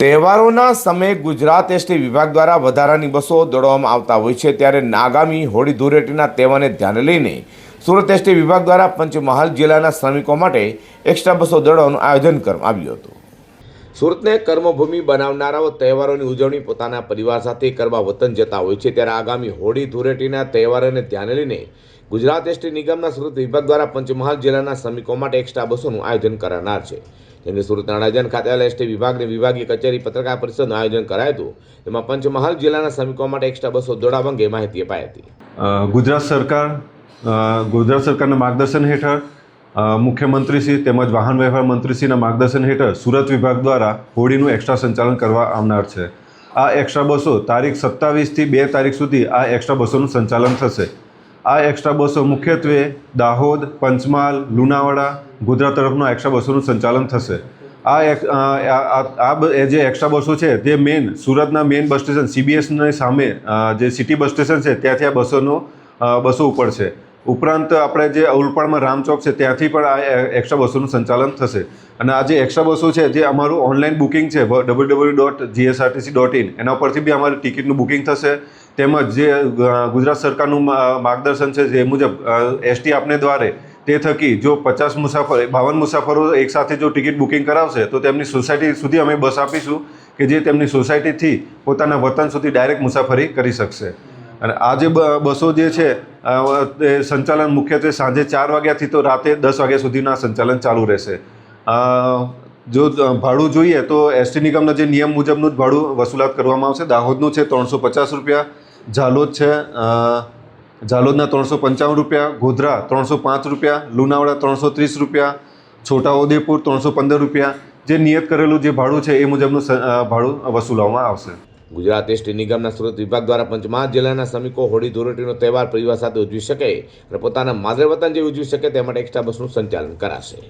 તહેવારોના સમયે ગુજરાત એસટી વિભાગ દ્વારા વધારાની બસો દોડાવવામાં આવતા હોય છે, ત્યારે આગામી હોળી ધૂળેટીના તહેવારને ધ્યાને લઈને સુરત એસટી વિભાગ દ્વારા પંચમહાલ જિલ્લાના શ્રમિકો માટે એક્સ્ટ્રા બસો દોડાવવાનું આયોજન કરવામાં આવ્યું હતું। સુરતને કર્મભૂમિ બનાવનારાઓ તહેવારોની ઉજવણી પોતાના પરિવાર સાથે કરવા વતન જતા હોય છે, ત્યારે આગામી હોળી ધૂળેટીના તહેવારોને ધ્યાને લઈને ગુજરાત એસટી નિગમના સુરત વિભાગ દ્વારા પંચમહાલ જિલ્લાના શ્રમિકો માટે એક્સ્ટ્રા બસોનું આયોજન કરનાર છે, જેને સુરતના અડાજણ ખાતે એસટી વિભાગની વિભાગીય કચેરી પત્રકાર પરિષદનું આયોજન કરાયું હતું। તેમાં પંચમહાલ જિલ્લાના શ્રમિકો માટે એક્સ્ટ્રા બસો દોડાવવા અંગે માહિતી અપાઈ હતી। ગુજરાત સરકારના માર્ગદર્શન હેઠળ મુખ્યમંત્રીશ્રી તેમજ વાહન વ્યવહાર મંત્રીશ્રીના માર્ગદર્શન હેઠળ સુરત વિભાગ દ્વારા હોળીનું એક્સ્ટ્રા સંચાલન કરવા આવનાર છે। આ એક્સ્ટ્રા બસો તારીખ 27થી 2 તારીખ સુધી આ એક્સ્ટ્રા બસોનું સંચાલન થશે। આ એક્સ્ટ્રા બસો મુખ્યત્વે દાહોદ, પંચમહાલ, લુણાવાડા, ગોધરા તરફનો એક્સ્ટ્રા બસોનું સંચાલન થશે। જે એક્સ્ટ્રા બસો છે તે સુરતના મેઇન બસ સ્ટેશન CBSની સામે જે સિટી બસ સ્ટેશન છે ત્યાંથી આ બસો ઉપડશે। ઉપરાંત આપણે જે ઉલપાડમાં રામચોક છે ત્યાંથી પણ આ એક્સ્ટ્રા બસોનું સંચાલન થશે। અને આ જે એક્સ્ટ્રા બસો છે જે અમારું ઓનલાઈન બુકિંગ છે www.gsrtc.in એના પરથી બી અમારી ટિકિટનું બુકિંગ થશે। તેમજ જે ગુજરાત સરકારનું માર્ગદર્શન છે જે મુજબ એસટી આપને દ્વારે તે થકી જો 52 મુસાફરો એકસાથે જો ટિકિટ બુકિંગ કરાવશે તો તેમની સોસાયટી સુધી અમે બસ આપીશું કે જે તેમની સોસાયટીથી પોતાના વતન સુધી ડાયરેક્ટ મુસાફરી કરી શકશે। અને આ જે બસો જે છે તે સંચાલન મુખ્યત્વે સાંજે 4 વાગ્યાથી તો રાતે 10 વાગ્યા સુધીના સંચાલન ચાલુ રહેશે। જો ભાડું જોઈએ તો એસટી નિગમના જે નિયમ મુજબનું જ ભાડું વસૂલાત કરવામાં આવશે। દાહોદનું છે 350 રૂપિયા, ઝાલોદના 355 રૂપિયા, ગોધરા 305 રૂપિયા, લુણાવાડા 330 રૂપિયા, છોટાઉદેપુર 315 રૂપિયા જે નિયત કરેલું જે ભાડું છે એ મુજબનું ભાડું વસૂલવામાં આવશે। ગુજરાત એસટી નિગમના સુરત વિભાગ દ્વારા પંચમહાલ જિલ્લાના શ્રમિકો હોળી ધૂળેટીનો તહેવાર પરિવાર સાથે ઉજવી શકે અને પોતાના માદરે વતન જે ઉજવી શકે તે માટે એક્સ્ટ્રા બસનું સંચાલન કરાશે।